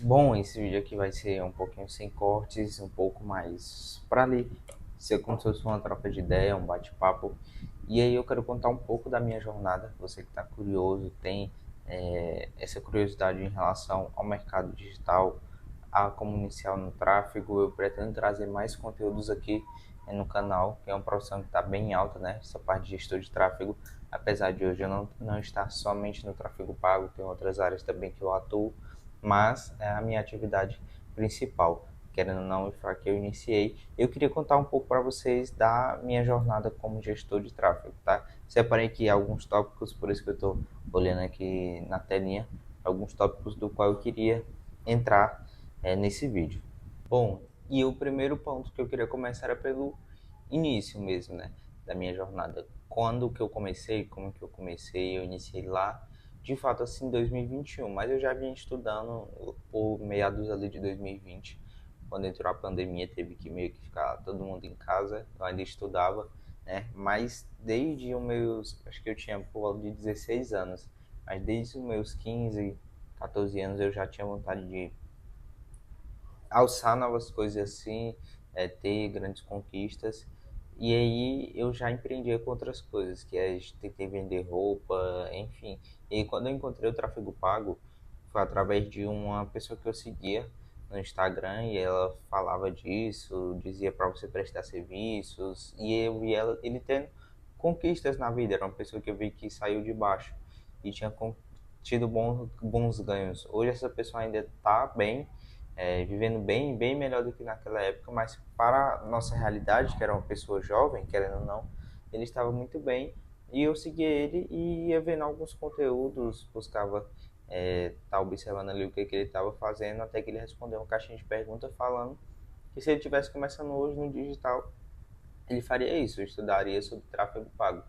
Bom, esse vídeo aqui vai ser um pouquinho sem cortes, um pouco mais para ali ser como se fosse uma troca de ideia, um bate-papo. E aí eu quero contar um pouco da minha jornada. Você que está curioso, tem essa curiosidade em relação ao mercado digital, a como iniciar no tráfego, eu pretendo trazer mais conteúdos aqui no canal, que é uma profissão que está bem alta, né? Essa parte de gestor de tráfego, apesar de hoje eu não estar somente no tráfego pago, tem outras áreas também que eu atuo, mas é a minha atividade principal. Querendo ou não, foi a que eu iniciei. Eu queria contar um pouco para vocês da minha jornada como gestor de tráfego, tá? Separei aqui alguns tópicos, por isso que eu estou olhando aqui na telinha, alguns tópicos do qual eu queria entrar nesse vídeo. Bom, e o primeiro ponto que eu queria começar era pelo início mesmo, né, da minha jornada. Quando que eu comecei, como que eu comecei, eu iniciei lá, de fato assim, em 2021, mas eu já vinha estudando por meados ali de 2020, quando entrou a pandemia, teve que meio que ficar todo mundo em casa, eu ainda estudava, né, mas desde os meus, acho que eu tinha por volta de 16 anos, mas desde os meus 15, 14 anos eu já tinha vontade de alçar novas coisas assim, ter grandes conquistas. E aí eu já empreendia com outras coisas, que é tentei vender roupa, enfim. E quando eu encontrei o tráfego pago, foi através de uma pessoa que eu seguia no Instagram e ela falava disso, dizia para você prestar serviços, e eu vi ele tendo conquistas na vida, era uma pessoa que eu vi que saiu de baixo e tinha tido bons ganhos. Hoje essa pessoa ainda está bem, vivendo bem melhor do que naquela época, mas para a nossa realidade, que era uma pessoa jovem, querendo ou não, ele estava muito bem. E eu seguia ele e ia vendo alguns conteúdos, buscava tá observando ali o que ele estava fazendo, até que ele respondeu uma caixinha de perguntas falando que se ele tivesse começando hoje no digital, ele faria isso, estudaria sobre tráfego pago.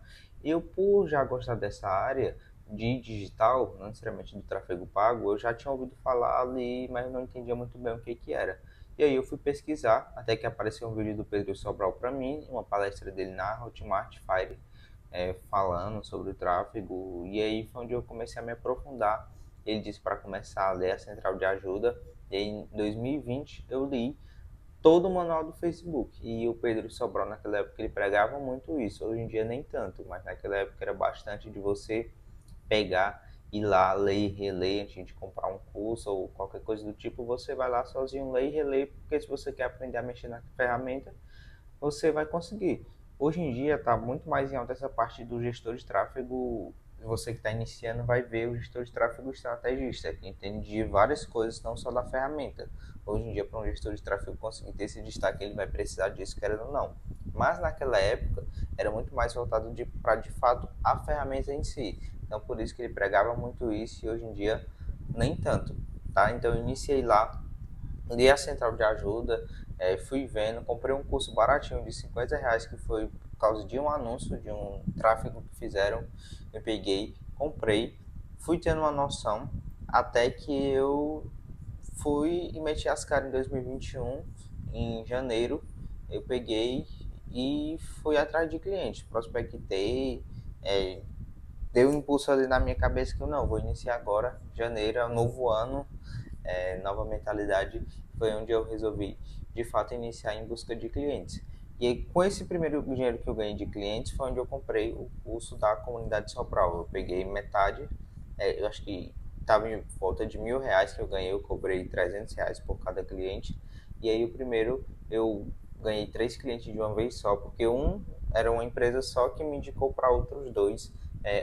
Eu, por já gostar dessa área de digital, não necessariamente do tráfego pago, eu já tinha ouvido falar ali, mas não entendia muito bem o que que era. E aí eu fui pesquisar, até que apareceu um vídeo do Pedro Sobral para mim, uma palestra dele na Hotmart Fire, falando sobre o tráfego, e aí foi onde eu comecei a me aprofundar. Ele disse para começar a ler a central de ajuda, e aí, em 2020 eu li todo o manual do Facebook. E o Pedro Sobral, naquela época, ele pregava muito isso. Hoje em dia, nem tanto, mas naquela época era bastante de você pegar, ir lá, ler e reler antes de comprar um curso ou qualquer coisa do tipo. Você vai lá sozinho, ler e reler, porque se você quer aprender a mexer na ferramenta, você vai conseguir. Hoje em dia está muito mais em alta essa parte do gestor de tráfego. Você que está iniciando vai ver o gestor de tráfego estrategista, que entende de várias coisas, não só da ferramenta. Hoje em dia, para um gestor de tráfego conseguir ter esse destaque, ele vai precisar disso, querendo ou não. Mas naquela época, era muito mais voltado para de fato a ferramenta em si. Então, por isso que ele pregava muito isso e hoje em dia, nem tanto. Tá? Então, eu iniciei lá, li a central de ajuda, fui vendo, comprei um curso baratinho de R$ 50, que foi por causa de um anúncio, de um tráfego que fizeram, eu peguei, comprei, fui tendo uma noção, até que eu fui e meti as caras em 2021, em janeiro, eu peguei e fui atrás de clientes, prospectei, é, deu um impulso ali na minha cabeça que eu não, vou iniciar agora, janeiro é o novo ano, nova mentalidade, foi onde eu resolvi de fato iniciar em busca de clientes. E aí, com esse primeiro dinheiro que eu ganhei de clientes, foi onde eu comprei o curso da comunidade Sobral. Eu peguei metade, eu acho que estava em volta de R$ 1.000 que eu ganhei, eu cobrei R$ 300 por cada cliente. E aí, o primeiro eu ganhei 3 clientes de uma vez só, porque um era uma empresa só que me indicou para outros dois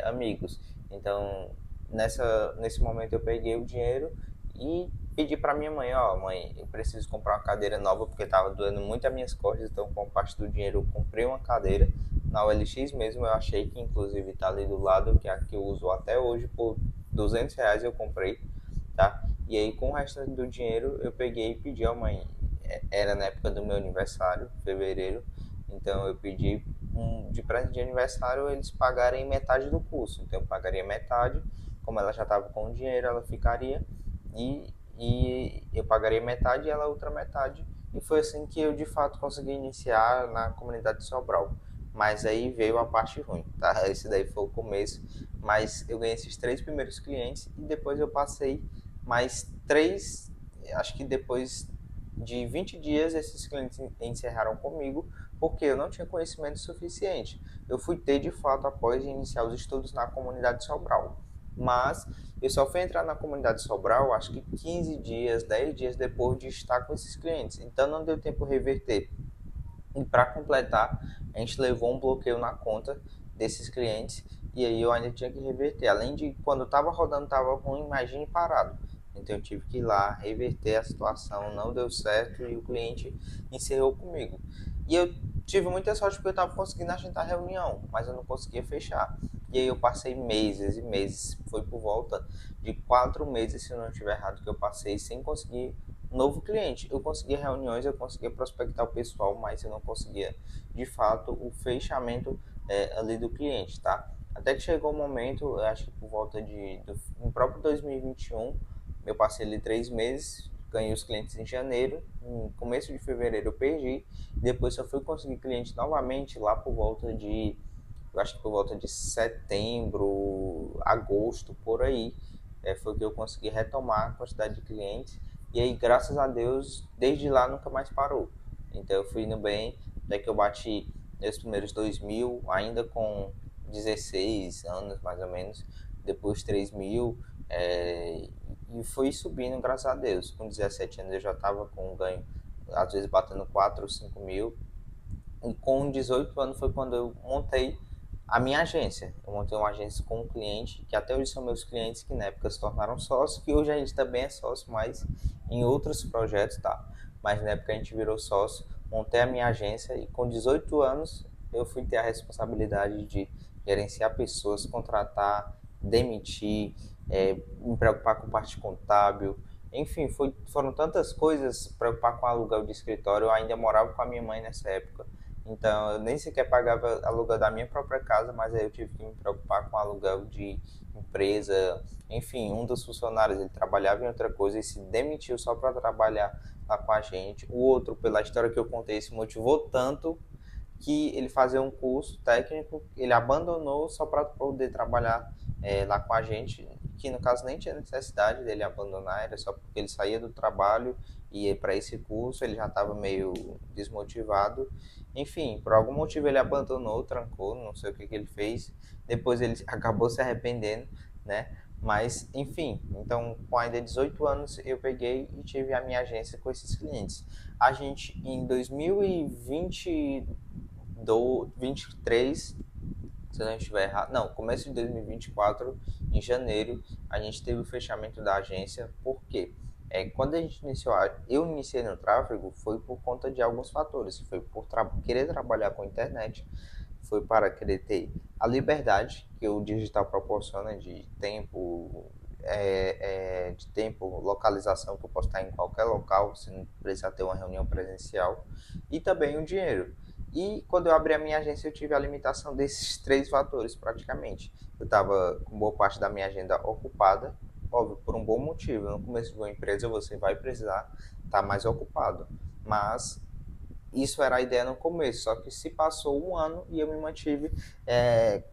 amigos. Então, nesse momento eu peguei o dinheiro e pedi para minha mãe, ó, mãe, eu preciso comprar uma cadeira nova porque tava doendo muito as minhas costas, então com parte do dinheiro eu comprei uma cadeira na OLX mesmo, eu achei que inclusive tá ali do lado, que é a que eu uso até hoje, por R$ 200 eu comprei, tá? E aí com o restante do dinheiro eu peguei e pedi, ó mãe, era na época do meu aniversário, fevereiro, então eu pedi de presente de aniversário eles pagarem metade do curso, então eu pagaria metade, como ela já estava com o dinheiro, ela ficaria e eu pagaria metade e ela outra metade. E foi assim que eu de fato consegui iniciar na comunidade de Sobral. Mas aí veio a parte ruim, tá? Esse daí foi o começo. Mas eu ganhei esses 3 primeiros clientes e depois eu passei mais 3. acho que depois de 20 dias esses clientes encerraram comigo porque eu não tinha conhecimento suficiente. Eu fui ter de fato após iniciar os estudos na comunidade Sobral. Mas eu só fui entrar na comunidade Sobral acho que 15 dias, 10 dias depois de estar com esses clientes. Então não deu tempo de reverter. E para completar, a gente levou um bloqueio na conta desses clientes e aí eu ainda tinha que reverter. Além de quando estava rodando estava ruim, imagine parado. Então eu tive que ir lá reverter a situação, não deu certo e o cliente encerrou comigo. E eu tive muita sorte porque eu estava conseguindo agendar reunião, mas eu não conseguia fechar. E aí eu passei meses e meses, foi por volta de 4 meses, se eu não estiver errado, que eu passei sem conseguir novo cliente. Eu conseguia reuniões, eu conseguia prospectar o pessoal, mas eu não conseguia, de fato, o fechamento ali do cliente, tá? Até que chegou o momento, eu acho que por volta no próprio 2021, eu passei ali 3 meses, ganhei os clientes em janeiro, no começo de fevereiro eu perdi, depois só fui conseguir cliente novamente lá por volta de, eu acho que por volta de setembro, agosto, por aí, foi que eu consegui retomar a quantidade de clientes. E aí, graças a Deus, desde lá nunca mais parou. Então eu fui indo bem, até que eu bati meus primeiros 2.000, ainda com 16 anos mais ou menos, depois 3.000, e fui subindo, graças a Deus. Com 17 anos eu já estava com um ganho, às vezes batendo 4 ou 5 mil, e com 18 anos foi quando eu montei a minha agência. Eu montei uma agência com um cliente, que até hoje são meus clientes, que na época se tornaram sócios, que hoje a gente também é sócio, mas em outros projetos, tá? Mas na época a gente virou sócio, montei a minha agência e com 18 anos eu fui ter a responsabilidade de gerenciar pessoas, contratar, demitir, me preocupar com parte contábil, enfim, foram tantas coisas, preocupar com aluguel de escritório. Eu ainda morava com a minha mãe nessa época, então eu nem sequer pagava aluguel da minha própria casa, mas aí eu tive que me preocupar com aluguel de empresa. Enfim, um dos funcionários ele trabalhava em outra coisa e se demitiu só para trabalhar lá com a gente. O outro, pela história que eu contei, se motivou tanto que ele fazia um curso técnico, ele abandonou só para poder trabalhar lá com a gente, que no caso nem tinha necessidade dele abandonar, era só porque ele saía do trabalho e ia para esse curso, ele já estava meio desmotivado. Enfim, por algum motivo ele abandonou, trancou, não sei o que ele fez. Depois ele acabou se arrependendo, né? Mas, enfim, então com ainda 18 anos eu peguei e tive a minha agência com esses clientes. A gente, em 2020 do 23, se eu não estiver errado, não, começo de 2024, em janeiro, a gente teve o fechamento da agência. Por quê? Quando a gente iniciou, eu iniciei no tráfego, foi por conta de alguns fatores. Foi por querer trabalhar com a internet, foi para querer ter a liberdade que o digital proporciona de tempo, localização, que eu posso estar em qualquer local, sem precisar ter uma reunião presencial, e também o dinheiro. E quando eu abri a minha agência, eu tive a limitação desses três fatores, praticamente. Eu estava com boa parte da minha agenda ocupada, óbvio, por um bom motivo. No começo de uma empresa, você vai precisar estar mais ocupado. Mas isso era a ideia no começo, só que se passou um ano e eu me mantive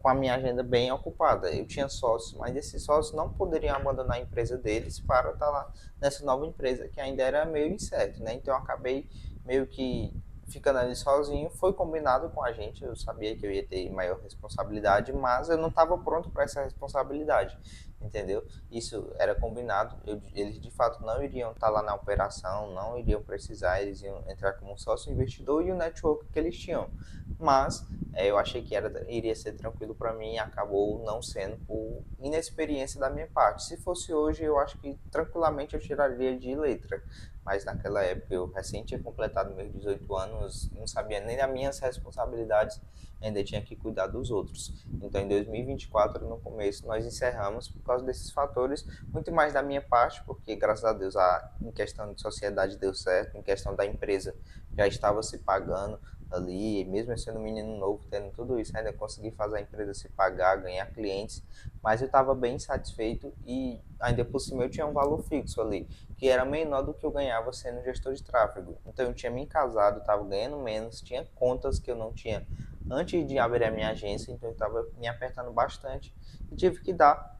com a minha agenda bem ocupada. Eu tinha sócios, mas esses sócios não poderiam abandonar a empresa deles para estar lá nessa nova empresa que ainda era meio incerto, né? Então eu acabei meio que ficando ali sozinho. Foi combinado com a gente, eu sabia que eu ia ter maior responsabilidade, mas eu não estava pronto para essa responsabilidade, entendeu? Isso era combinado, eles de fato não iriam estar lá na operação, não iriam precisar, eles iam entrar como sócio investidor e o network que eles tinham. Mas eu achei que iria ser tranquilo para mim e acabou não sendo por inexperiência da minha parte. Se fosse hoje, eu acho que tranquilamente eu tiraria de letra. Mas naquela época eu recém tinha completado meus 18 anos, não sabia nem das minhas responsabilidades, ainda tinha que cuidar dos outros. Então em 2024, no começo, nós encerramos por causa desses fatores, muito mais da minha parte, porque graças a Deus em questão de sociedade deu certo, em questão da empresa já estava se pagando ali, mesmo sendo um menino novo, tendo tudo isso, ainda consegui fazer a empresa se pagar, ganhar clientes, mas eu estava bem satisfeito e ainda por cima eu tinha um valor fixo ali, que era menor do que eu ganhava sendo gestor de tráfego. Então eu tinha me casado, estava ganhando menos, tinha contas que eu não tinha antes de abrir a minha agência, então eu estava me apertando bastante e tive que dar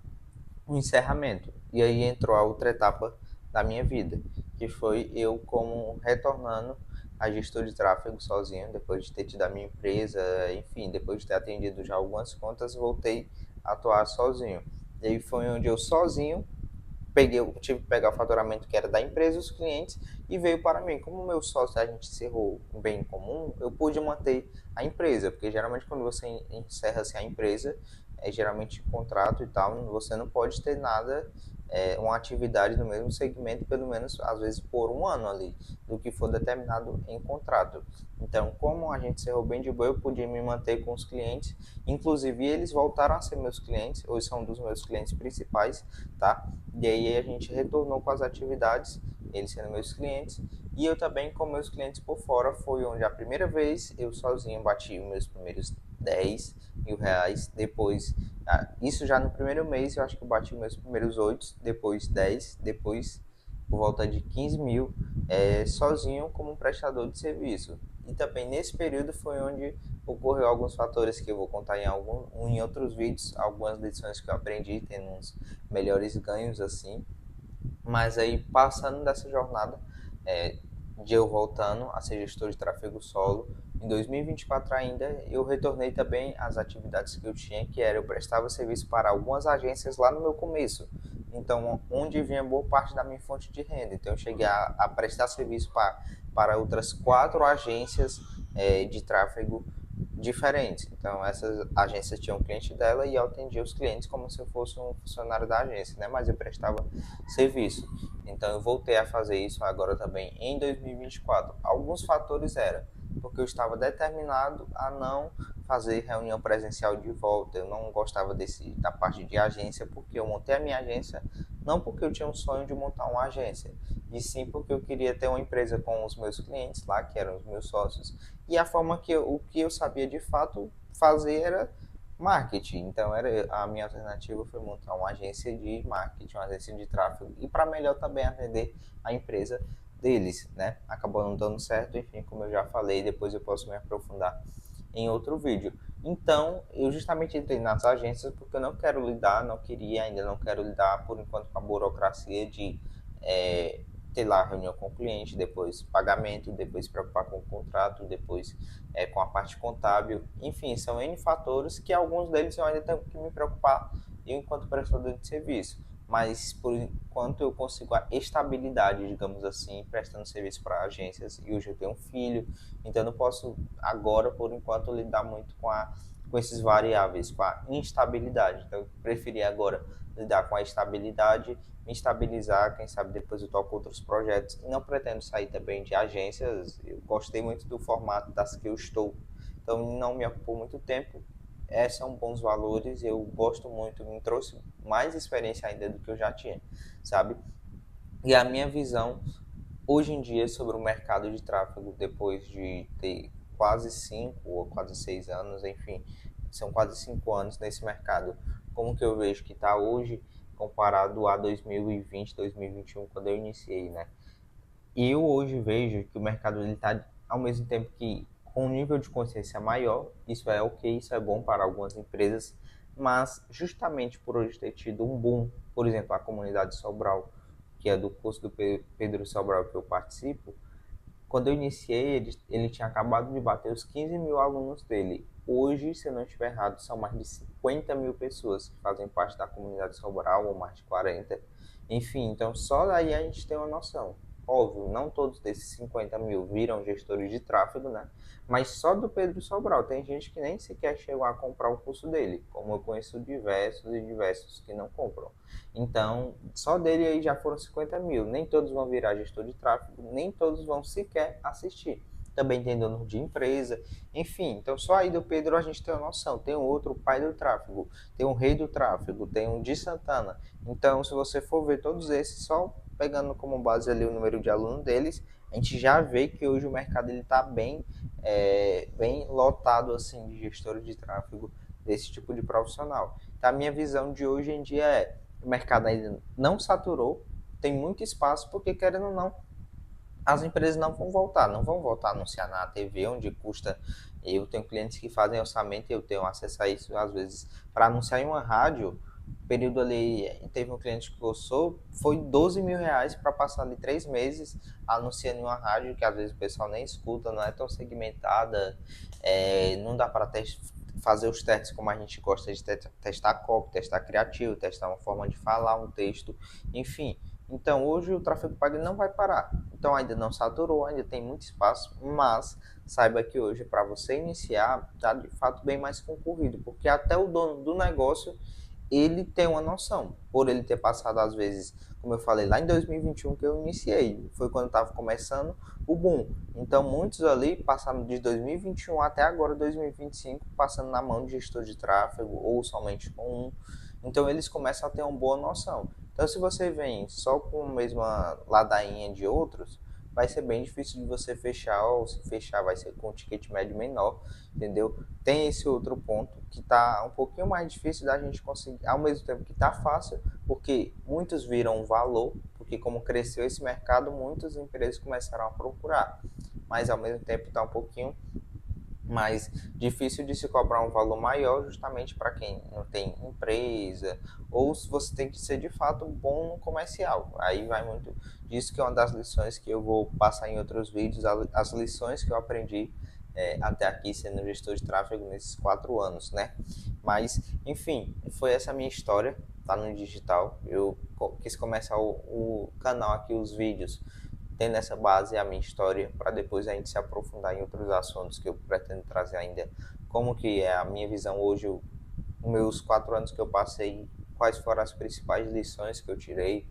um encerramento. E aí entrou a outra etapa da minha vida, que foi eu como retornando a gestor de tráfego sozinho, depois de ter tido a minha empresa, enfim, depois de ter atendido já algumas contas, voltei a atuar sozinho. E aí foi onde eu sozinho eu tive que pegar o faturamento que era da empresa, os clientes, e veio para mim. Como o meu sócio, a gente encerrou um bem em comum, eu pude manter a empresa, porque geralmente quando você encerra assim, a empresa, é geralmente contrato e tal, você não pode ter nada, uma atividade no mesmo segmento, pelo menos às vezes por um ano ali, do que for determinado em contrato. Então, como a gente encerrou bem de boa, eu pude me manter com os clientes, inclusive eles voltaram a ser meus clientes, hoje são um dos meus clientes principais, tá? E aí a gente retornou com as atividades, eles sendo meus clientes, e eu também com meus clientes por fora, foi onde a primeira vez eu sozinho bati os meus primeiros R$ 10.000, depois, isso já no primeiro mês, eu acho que eu bati os meus primeiros 8, depois 10, depois por volta de 15 mil, sozinho como um prestador de serviço. E também nesse período foi onde ocorreu alguns fatores que eu vou contar em outros vídeos, algumas lições que eu aprendi, tendo uns melhores ganhos assim. Mas aí passando dessa jornada, é, de eu voltando a ser gestor de tráfego solo, em 2024 ainda eu retornei também às atividades que eu tinha, que era eu prestava serviço para algumas agências lá no meu começo. Então, onde vinha boa parte da minha fonte de renda. Então, eu cheguei a prestar serviço para outras 4 agências de tráfego diferentes. Então, essas agências tinham um cliente dela e eu atendia os clientes como se eu fosse um funcionário da agência, né? Mas eu prestava serviço. Então, eu voltei a fazer isso agora também em 2024. Alguns fatores eram porque eu estava determinado a não fazer reunião presencial de volta. Eu não gostava da parte de agência, porque eu montei a minha agência, não porque eu tinha um sonho de montar uma agência, e sim porque eu queria ter uma empresa com os meus clientes lá, que eram os meus sócios, e a forma o que eu sabia de fato fazer era marketing. Então a minha alternativa foi montar uma agência de marketing, uma agência de tráfego, e para melhor também atender a empresa deles, né? Acabou não dando certo, enfim, como eu já falei, depois eu posso me aprofundar em outro vídeo. Então, eu justamente entrei nas agências porque eu não quero lidar, não queria, ainda não quero lidar por enquanto com a burocracia de ter lá reunião com o cliente, depois pagamento, depois se preocupar com o contrato, depois com a parte contábil. Enfim, são N fatores que alguns deles eu ainda tenho que me preocupar enquanto prestador de serviço. Mas por enquanto eu consigo a estabilidade, digamos assim, prestando serviço para agências. E hoje eu tenho um filho, então eu não posso agora, por enquanto, lidar muito com esses variáveis, com a instabilidade. Então eu preferi agora lidar com a estabilidade, me estabilizar, quem sabe depois eu toco outros projetos. E não pretendo sair também de agências, eu gostei muito do formato das que eu estou, então não me ocupou muito tempo. São bons valores, eu gosto muito, me trouxe mais experiência ainda do que eu já tinha, sabe? E a minha visão hoje em dia sobre o mercado de tráfego, depois de ter quase 5 ou quase 6 anos, enfim, são quase 5 anos nesse mercado, como que eu vejo que está hoje comparado a 2020, 2021, quando eu iniciei, né? E eu hoje vejo que o mercado está, ao mesmo tempo que com um nível de consciência maior, isso é ok, isso é bom para algumas empresas, mas justamente por hoje ter tido um boom, por exemplo, a comunidade Sobral, que é do curso do Pedro Sobral que eu participo, quando eu iniciei, ele tinha acabado de bater os 15 mil alunos dele. Hoje, se eu não estiver errado, são mais de 50 mil pessoas que fazem parte da comunidade Sobral, ou mais de 40. Enfim, então só daí a gente tem uma noção. Óbvio, não todos desses 50 mil viram gestores de tráfego, né? Mas só do Pedro Sobral. Tem gente que nem sequer chegou a comprar o curso dele, como eu conheço diversos e diversos que não compram. Então, só dele aí já foram 50 mil. Nem todos vão virar gestor de tráfego, nem todos vão sequer assistir. Também tem dono de empresa, enfim. Então, só aí do Pedro a gente tem uma noção. Tem um outro, o pai do tráfego, tem um rei do tráfego, tem um de Santana. Então, se você for ver todos esses, só pegando como base ali o número de alunos deles, a gente já vê que hoje o mercado está bem lotado assim de gestores de tráfego desse tipo de profissional. Então, a minha visão de hoje em dia o mercado ainda não saturou, tem muito espaço, porque querendo ou não, as empresas não vão voltar a anunciar na TV, onde custa. Eu tenho clientes que fazem orçamento e eu tenho acesso a isso, às vezes, para anunciar em uma rádio. Período ali, teve um cliente que gostou, foi R$ 12.000 para passar ali 3 meses anunciando em uma rádio que às vezes o pessoal nem escuta, não é tão segmentada, não dá para fazer os testes como a gente gosta de testar copy, testar criativo, testar uma forma de falar um texto, enfim. Então hoje o tráfego pago não vai parar. Então ainda não saturou, ainda tem muito espaço, mas saiba que hoje para você iniciar está de fato bem mais concorrido, porque até o dono do negócio ele tem uma noção, por ele ter passado às vezes, como eu falei, lá em 2021 que eu iniciei, foi quando estava começando o boom. Então muitos ali passaram de 2021 até agora 2025 passando na mão de gestor de tráfego ou somente com um. Então eles começam a ter uma boa noção. Então se você vem só com a mesma ladainha de outros, vai ser bem difícil de você fechar, ou se fechar vai ser com um ticket médio menor, entendeu? Tem esse outro ponto que está um pouquinho mais difícil da gente conseguir, ao mesmo tempo que está fácil, porque muitos viram um valor, porque como cresceu esse mercado, muitas empresas começaram a procurar, mas ao mesmo tempo está um pouquinho mais difícil de se cobrar um valor maior justamente para quem não tem empresa ou se você tem que ser de fato bom no comercial. Aí vai muito disso que é uma das lições que eu vou passar em outros vídeos, as lições que eu aprendi até aqui sendo gestor de tráfego nesses 4 anos, né? Mas, enfim, foi essa a minha história, tá no digital. Eu quis começar o canal aqui, os vídeos, tendo essa base a minha história, para depois a gente se aprofundar em outros assuntos que eu pretendo trazer ainda, como que é a minha visão hoje, os meus 4 anos que eu passei, quais foram as principais lições que eu tirei,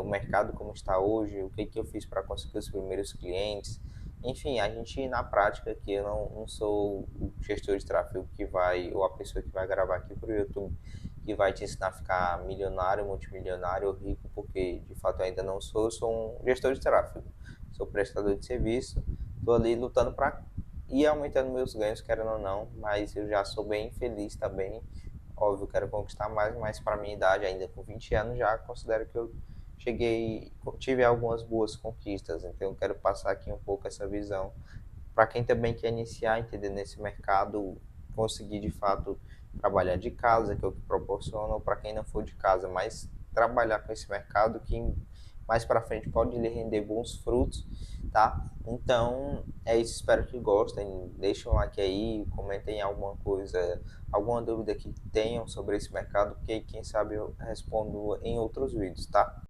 o mercado como está hoje, o que, que eu fiz para conseguir os primeiros clientes, enfim, a gente na prática que eu não sou o gestor de tráfego que vai, ou a pessoa que vai gravar aqui para o YouTube, que vai te ensinar a ficar milionário, multimilionário ou rico, porque de fato eu ainda não sou, eu sou um gestor de tráfego, sou prestador de serviço, estou ali lutando para ir aumentando meus ganhos, querendo ou não, mas eu já sou bem feliz também, óbvio, quero conquistar mais, mas para minha idade, ainda com 20 anos, já considero que eu cheguei, tive algumas boas conquistas, então eu quero passar aqui um pouco essa visão para quem também quer iniciar, entender nesse mercado, conseguir de fato trabalhar de casa, que é o que proporciona, ou para quem não for de casa, mas trabalhar com esse mercado que mais para frente pode lhe render bons frutos, tá? Então é isso, espero que gostem, deixem um like aí, comentem alguma coisa, alguma dúvida que tenham sobre esse mercado, porque quem sabe eu respondo em outros vídeos, tá?